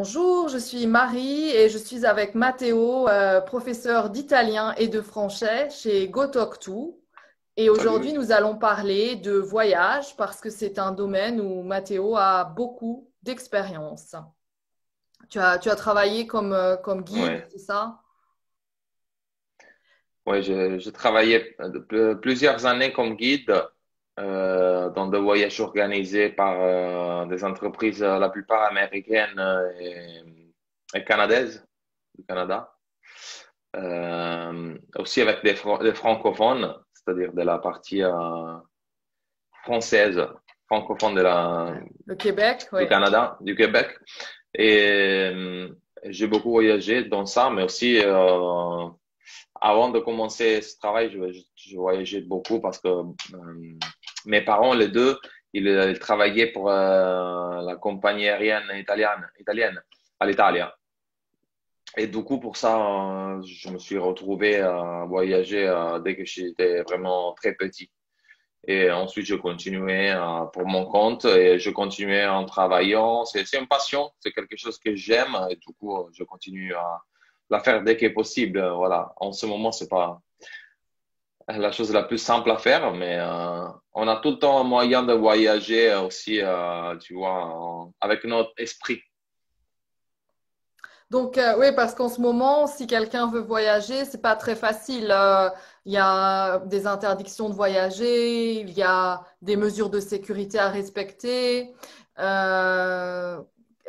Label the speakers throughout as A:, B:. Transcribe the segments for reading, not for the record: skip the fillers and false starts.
A: Bonjour, je suis Marie et je suis avec Matteo, professeur d'italien et de français chez GoTalk2. Et aujourd'hui,
B: Salut.
A: nous allons parler de voyage parce que c'est un domaine où Matteo a beaucoup d'expérience. Tu as travaillé comme guide,
B: Ouais,
A: c'est ça?
B: ouais, j'ai travaillé plusieurs années comme guide dans des voyages organisés par des entreprises, la plupart américaines et canadaises du Canada. Aussi avec des francophones, c'est-à-dire de la partie française, francophone
A: Le Québec,
B: du
A: oui.
B: Canada, du Québec. Et j'ai beaucoup voyagé dans ça, mais aussi avant de commencer ce travail, je voyageais beaucoup parce que mes parents, les deux, ils travaillaient pour la compagnie aérienne italienne à l'Italia. Et du coup, pour ça, je me suis retrouvé à voyager dès que j'étais vraiment très petit. Et ensuite, je continuais pour mon compte et je continuais en travaillant. C'est une passion, c'est quelque chose que j'aime et du coup, je continue à la faire dès que possible. Voilà. En ce moment, c'est pas la chose la plus simple à faire, mais on a tout le temps un moyen de voyager aussi, tu vois, avec notre esprit.
A: Donc, oui, parce qu'en ce moment, si quelqu'un veut voyager, c'est pas très facile. Il y a des interdictions de voyager, il y a des mesures de sécurité à respecter. Euh,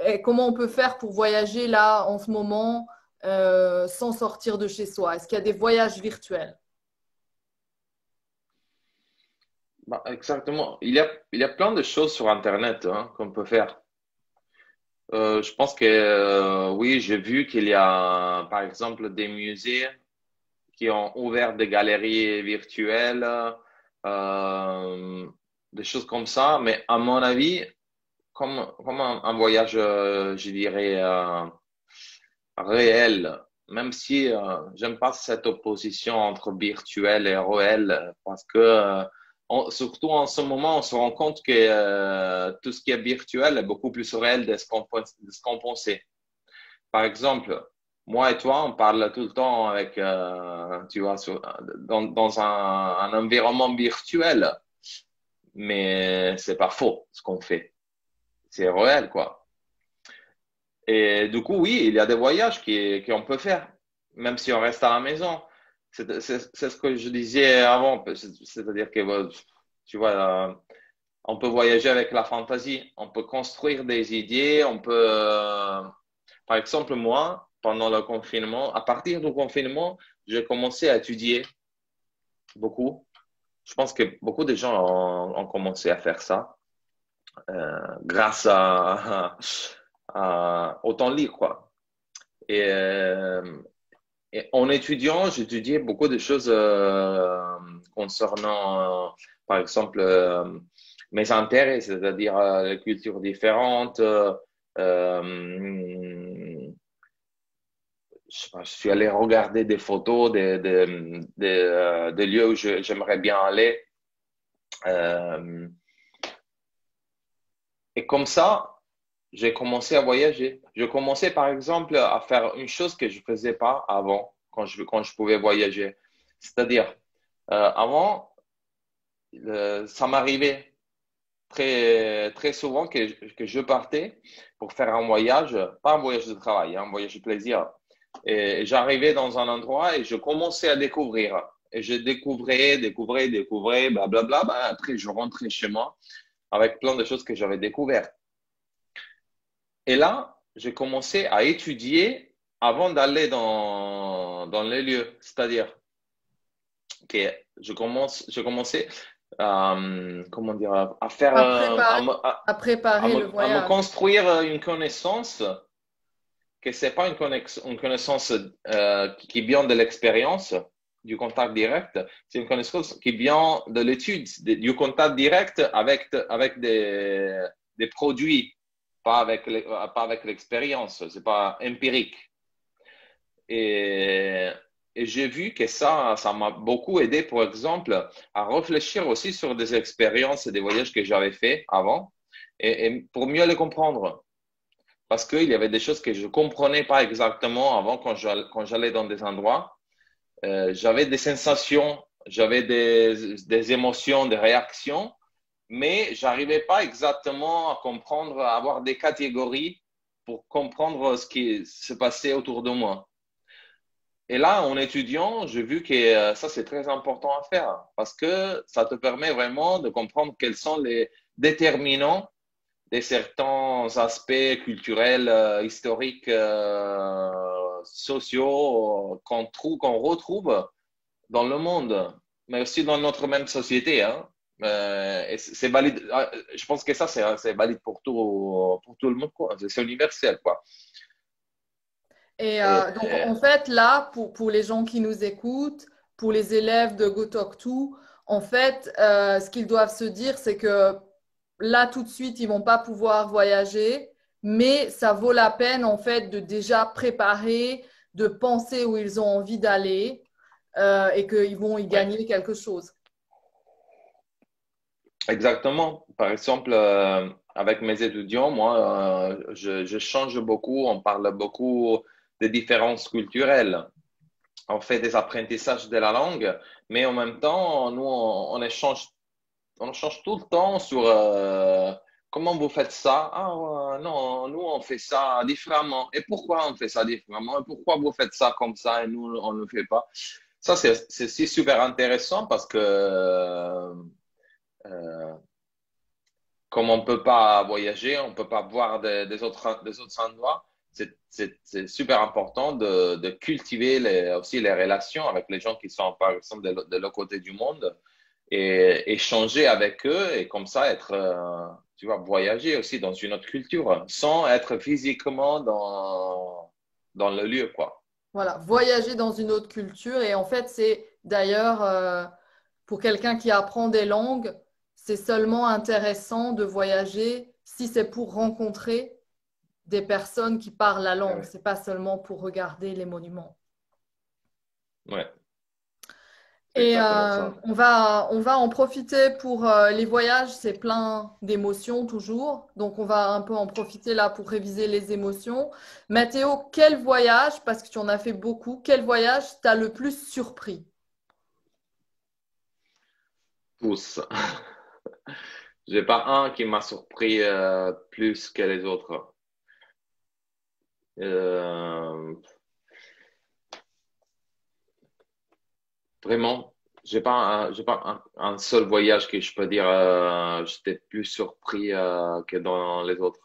A: et comment on peut faire pour voyager là en ce moment sans sortir de chez soi? Est-ce qu'il y a des voyages virtuels?
B: Bah, exactement. Il y a plein de choses sur Internet hein, qu'on peut faire. Je pense que oui, j'ai vu qu'il y a, par exemple, des musées qui ont ouvert des galeries virtuelles, euh, des choses comme ça. Mais à mon avis, comme un voyage, je dirais, réel, même si j'aime pas cette opposition entre virtuel et réel, parce que surtout en ce moment, on se rend compte que tout ce qui est virtuel est beaucoup plus réel de ce qu'on pensait. Par exemple, moi et toi, on parle tout le temps avec, tu vois, dans un environnement virtuel, mais c'est pas faux ce qu'on fait. C'est réel, quoi. Et du coup, oui, il y a des voyages qu'on peut faire, même si on reste à la maison. C'est ce que je disais avant, c'est-à-dire que, tu vois, on peut voyager avec la fantaisie, on peut construire des idées, on peut, par exemple, moi, pendant le confinement, à partir du confinement, j'ai commencé à étudier beaucoup. Je pense que beaucoup de gens ont commencé à faire ça grâce au temps libre, quoi. Et, et en étudiant, j'étudiais beaucoup de choses concernant, par exemple, mes intérêts, c'est-à-dire les cultures différentes. Je sais pas, je suis allé regarder des photos des lieux où j'aimerais bien aller. Euh, et comme ça, j'ai commencé à voyager. Je commençais par exemple à faire une chose que je faisais pas avant quand je pouvais voyager. C'est-à-dire, avant, ça m'arrivait très souvent que je partais pour faire un voyage, pas un voyage de travail, hein, un voyage de plaisir. Et j'arrivais dans un endroit et je commençais à découvrir. Et je découvrais, blablabla. Bah, après, je rentrais chez moi avec plein de choses que j'avais découvertes. Et là, j'ai commencé à étudier avant d'aller dans les lieux. C'est-à-dire que je commençais comment dire, à faire,
A: À préparer, à préparer le
B: à me
A: voyage.
B: construire une connaissance que c'est pas une connaissance qui vient de l'expérience, du contact direct, c'est une connaissance qui vient de l'étude, du contact direct avec des produits, pas avec l'expérience, c'est pas empirique. Et, et j'ai vu que ça m'a beaucoup aidé, par exemple, à réfléchir aussi sur des expériences et des voyages que j'avais fait avant, et pour mieux les comprendre. parce qu'il y avait des choses que je comprenais pas exactement avant quand j'allais dans des endroits. J'avais des sensations, j'avais des émotions, des réactions, mais j'arrivais pas exactement à comprendre, à avoir des catégories pour comprendre ce qui se passait autour de moi. Et là, en étudiant, j'ai vu que ça, c'est très important à faire parce que ça te permet vraiment de comprendre quels sont les déterminants de certains aspects culturels, historiques, sociaux qu'on retrouve dans le monde, mais aussi dans notre même société, hein. Et c'est valide. Je pense que ça, c'est valide pour tout le monde, quoi. C'est universel, quoi.
A: Et
B: Et,
A: donc, en fait, là, pour les gens qui nous écoutent, pour les élèves de GoTalk2, en fait, ce qu'ils doivent se dire, c'est que là, tout de suite, ils vont pas pouvoir voyager, mais ça vaut la peine, en fait, de déjà préparer, de penser où ils ont envie d'aller et qu'ils vont y
B: ouais,
A: gagner quelque chose.
B: exactement. Par exemple, avec mes étudiants, moi, je change beaucoup. On parle beaucoup des différences culturelles. On fait des apprentissages de la langue, mais en même temps, nous, on change tout le temps sur comment vous faites ça. Ah non, nous, on fait ça différemment. Et pourquoi on fait ça différemment? Et pourquoi vous faites ça comme ça et nous, on ne le fait pas? Ça, c'est super intéressant parce que euh, comme on peut pas voyager, on peut pas voir des autres endroits, c'est super important de cultiver aussi les relations avec les gens qui sont, par exemple, de l'autre côté du monde et échanger avec eux et comme ça être, tu vois, voyager aussi dans une autre culture sans être physiquement dans le lieu, quoi.
A: Voilà, voyager dans une autre culture. Et en fait, c'est d'ailleurs, pour quelqu'un qui apprend des langues, c'est seulement intéressant de voyager si c'est pour rencontrer des personnes qui parlent la langue.
B: Ouais,
A: C'est pas seulement pour regarder les monuments.
B: ouais, c'est
A: Et
B: exactement ça.
A: on va en profiter pour les voyages, c'est plein d'émotions toujours. Donc on va un peu en profiter là pour réviser les émotions. Mathéo, quel voyage, parce que tu en as fait beaucoup, quel voyage t'as le plus surpris?
B: Tous. J'ai pas un qui m'a surpris plus que les autres. Euh, Vraiment, j'ai pas un seul voyage que je peux dire j'étais plus surpris que dans les autres.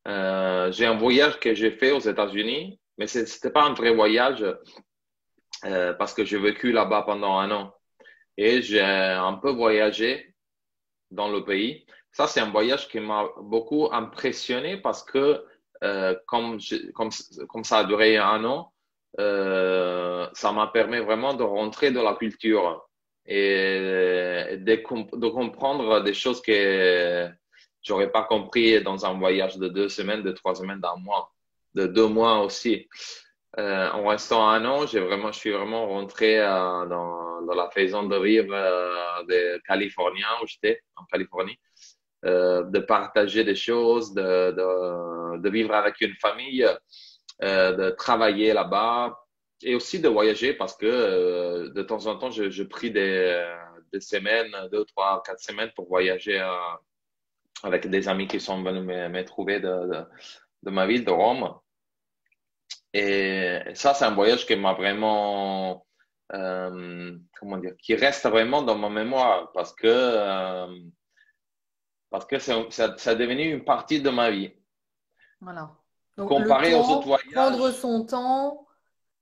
B: J'ai un voyage que j'ai fait aux États-Unis, mais c'était pas un vrai voyage parce que j'ai vécu là-bas pendant un an et j'ai un peu voyagé dans le pays. Ça, c'est un voyage qui m'a beaucoup impressionné parce que comme ça a duré un an, ça m'a permis vraiment de rentrer dans la culture et de comprendre des choses que j'aurais pas compris dans un voyage de 2 semaines, de 3 semaines, d'un mois, de 2 mois aussi. En restant un an, je suis vraiment rentré dans la façon de vivre des Californiens où j'étais, en Californie, de partager des choses, de vivre avec une famille, de travailler là-bas et aussi de voyager parce que de temps en temps, je pris des semaines, 2, 3, 4 semaines pour voyager avec des amis qui sont venus me trouver de ma ville, de Rome. Et ça, c'est un voyage qui m'a vraiment, comment dire, qui reste vraiment dans ma mémoire parce que ça est devenu une partie de ma vie.
A: Voilà. Donc le
B: Comparé aux autres
A: temps, prendre
B: voyages,
A: son temps,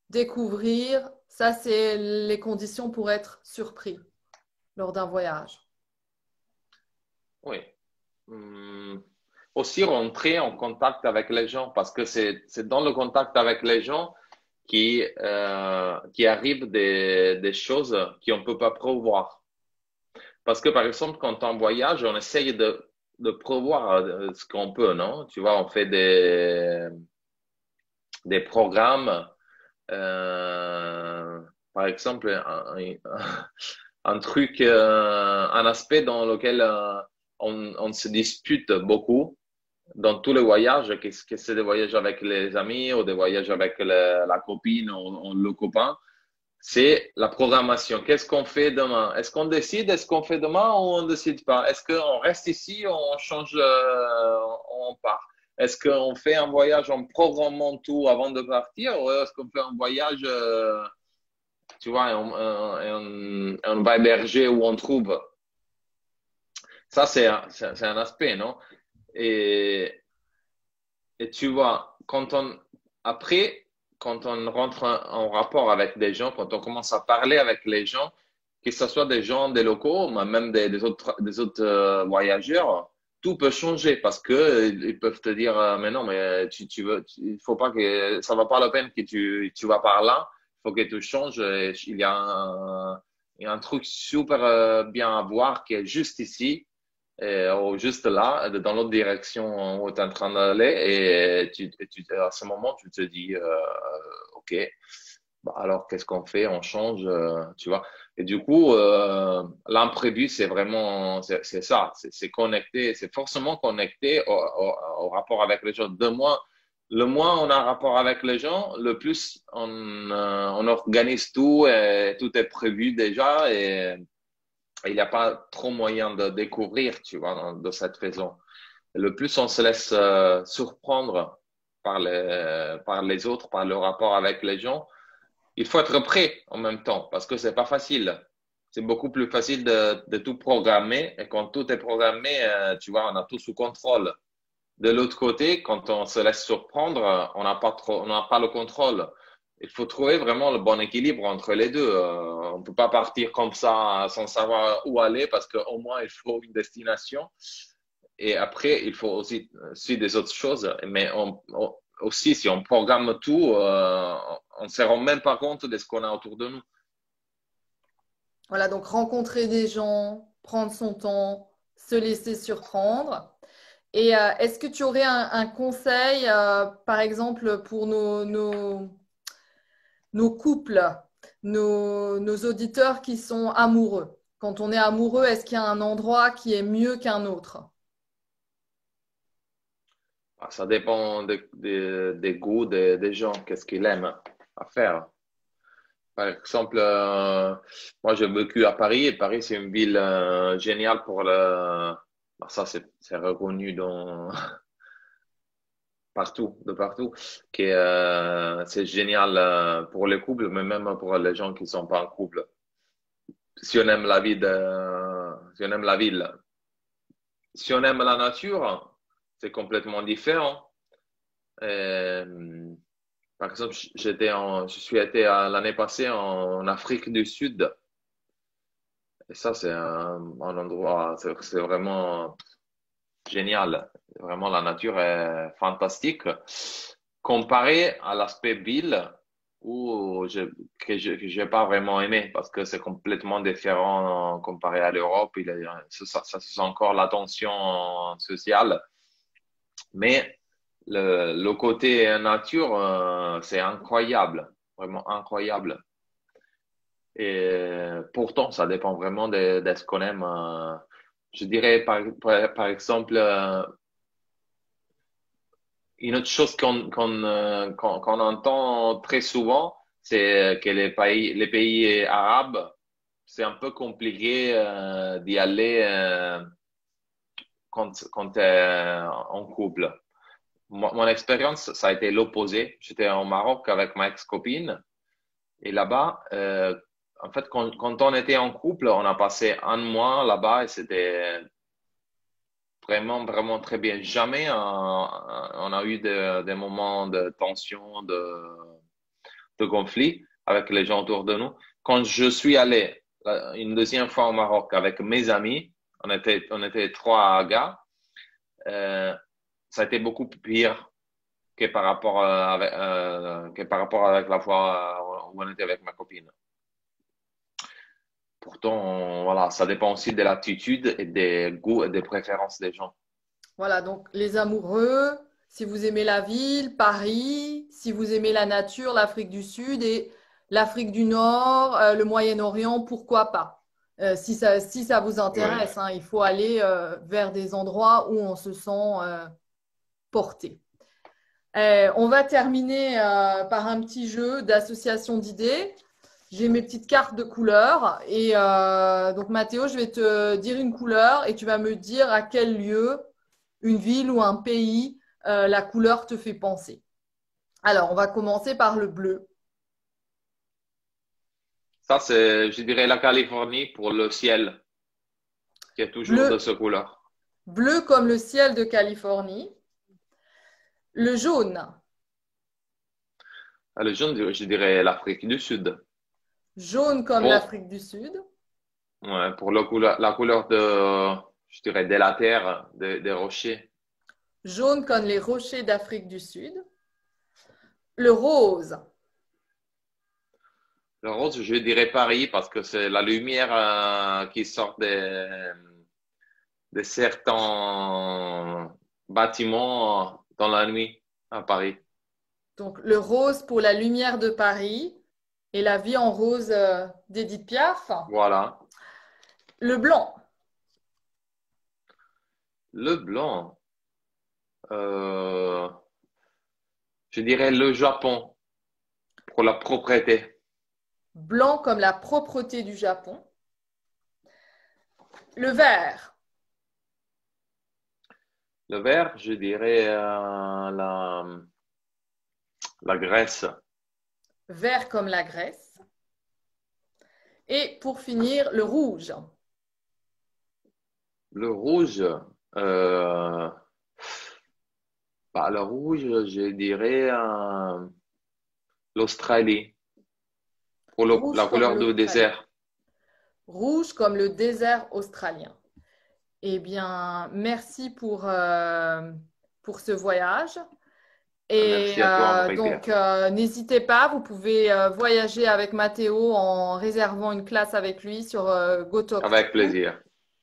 A: découvrir, ça c'est les conditions pour être surpris lors d'un voyage.
B: oui. Aussi rentrer en contact avec les gens parce que c'est dans le contact avec les gens qui arrivent des choses qu'on peut pas prévoir. Parce que, par exemple, quand on voyage, on essaye de prévoir ce qu'on peut, non? Tu vois, on fait des programmes. Par exemple, un truc, un aspect dans lequel on se dispute beaucoup. dans tous les voyages, que c'est des voyages avec les amis ou des voyages avec la copine ou le copain, c'est la programmation. Qu'est-ce qu'on fait demain? Est-ce qu'on décide? Est-ce qu'on fait demain ou on ne décide pas? Est-ce qu'on reste ici ou on change, on part? Est-ce qu'on fait un voyage en programmant tout avant de partir ou est-ce qu'on fait un voyage, tu vois, on va héberger où on trouve? Ça, c'est un aspect, non? Et, et tu vois, après, quand on rentre en rapport avec des gens, quand on commence à parler avec les gens, que ce soit des gens, des locaux, mais même des autres voyageurs, tout peut changer parce que ils peuvent te dire, mais non, mais il faut pas que, ça va pas la peine que tu vas par là, il faut que tu changes. Il y a un truc super bien à voir qui est juste ici ou juste là, dans l'autre direction où tu es en train d'aller, à ce moment, tu te dis, OK, bah alors qu'est-ce qu'on fait? On change, tu vois. Et du coup, l'imprévu, c'est vraiment, c'est ça, c'est connecté, c'est forcément connecté au rapport avec les gens. Le moins on a un rapport avec les gens, le plus on organise tout et tout est prévu déjà et il n'y a pas trop moyen de découvrir, tu vois, de cette façon. Le plus on se laisse surprendre par les autres, par le rapport avec les gens, il faut être prêt en même temps parce que c'est pas facile. C'est beaucoup plus facile de tout programmer et quand tout est programmé, tu vois, on a tout sous contrôle. De l'autre côté, quand on se laisse surprendre, on n'a pas le contrôle. Il faut trouver vraiment le bon équilibre entre les deux. On ne peut pas partir comme ça sans savoir où aller parce qu'au moins il faut une destination. Et après, il faut aussi suivre des autres choses. Mais aussi, si on programme tout, on ne se rend même pas compte de ce qu'on a autour de nous.
A: Voilà, donc rencontrer des gens, prendre son temps, se laisser surprendre. Et est-ce que tu aurais un conseil, par exemple, pour nos couples, nos auditeurs qui sont amoureux? Quand on est amoureux, est-ce qu'il y a un endroit qui est mieux qu'un autre?
B: Ah, ça dépend des goûts des gens, qu'est-ce qu'ils aiment à faire. Par exemple, moi j'ai vécu à Paris et Paris c'est une ville géniale pour le. Bah, ça c'est reconnu partout, de partout, c'est génial pour les couples, mais même pour les gens qui sont pas en couple. Si on aime la ville, si on aime la nature, c'est complètement différent. Euh, Par exemple, je suis été l'année passée en Afrique du Sud. Et ça, c'est un endroit, c'est vraiment génial. Vraiment, la nature est fantastique. Comparé à l'aspect ville, que j'ai pas vraiment aimé parce que c'est complètement différent comparé à l'Europe. Ça se sent encore la tension sociale. Mais le côté nature, c'est incroyable, vraiment incroyable. Et pourtant, ça dépend vraiment de ce qu'on aime. Je dirais, par exemple, une autre chose qu'on entend très souvent, c'est que les pays arabes, c'est un peu compliqué d'y aller quand tu es en couple. Mon expérience, ça a été l'opposé. J'étais au Maroc avec ma ex-copine et là-bas, en fait, quand on était en couple, on a passé un mois là-bas et c'était vraiment, vraiment très bien. Jamais on a eu des moments de tension, de conflit avec les gens autour de nous. Quand je suis allé une deuxième fois au Maroc avec mes amis, on était trois gars, euh, ça a été beaucoup pire que par rapport avec la fois où on était avec ma copine. Pourtant, voilà, ça dépend aussi de l'attitude et des goûts et des préférences des gens.
A: Voilà, donc les amoureux, si vous aimez la ville, Paris, si vous aimez la nature, l'Afrique du Sud et l'Afrique du Nord, le Moyen-Orient, pourquoi pas? Si ça vous
B: Oui,
A: intéresse, hein, il faut aller vers des endroits où on se sent porter. On va terminer par un petit jeu d'association d'idées. J'ai mes petites cartes de couleurs et donc Mathéo, je vais te dire une couleur et tu vas me dire à quel lieu, une ville ou un pays, la couleur te fait penser. Alors, on va commencer par le bleu.
B: Ça, c'est, je dirais, la Californie pour le ciel, qui est toujours de
A: Bleu,
B: ce couleur.
A: bleu comme le ciel de Californie. Le jaune.
B: Le jaune, je dirais l'Afrique du Sud.
A: Jaune comme
B: Pour,
A: l'Afrique du Sud.
B: ouais, pour la couleur de, je dirais, de la terre, des rochers.
A: Jaune comme les rochers d'Afrique du Sud. Le rose.
B: Le rose, je dirais Paris parce que c'est la lumière qui sort de certains bâtiments dans la nuit à Paris.
A: Donc, le rose pour la lumière de Paris et la vie en rose d'Édith Piaf.
B: Voilà.
A: Le blanc.
B: Le blanc, euh, je dirais le Japon pour la propreté.
A: Blanc comme la propreté du Japon. Le vert.
B: Le vert, je dirais la Grèce.
A: Vert comme la Grèce. Et pour finir, le rouge.
B: Le rouge, euh, le rouge, je dirais l'Australie pour
A: Rouge
B: la
A: comme
B: couleur du
A: l'Australie.
B: désert.
A: Rouge comme le désert australien. Eh bien, merci pour ce voyage. Et
B: Merci à toi, Marie-Pierre.
A: donc, n'hésitez pas, vous pouvez voyager avec Mathéo en réservant une classe avec lui sur
B: Avec
A: GoTalk2.
B: plaisir.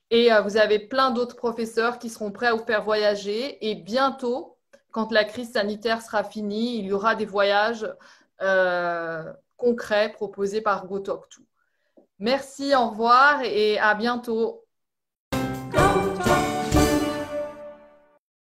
A: Et vous avez plein d'autres professeurs qui seront prêts à vous faire voyager. Et bientôt, quand la crise sanitaire sera finie, il y aura des voyages concrets proposés par GoTalk2. Merci, au revoir et à bientôt.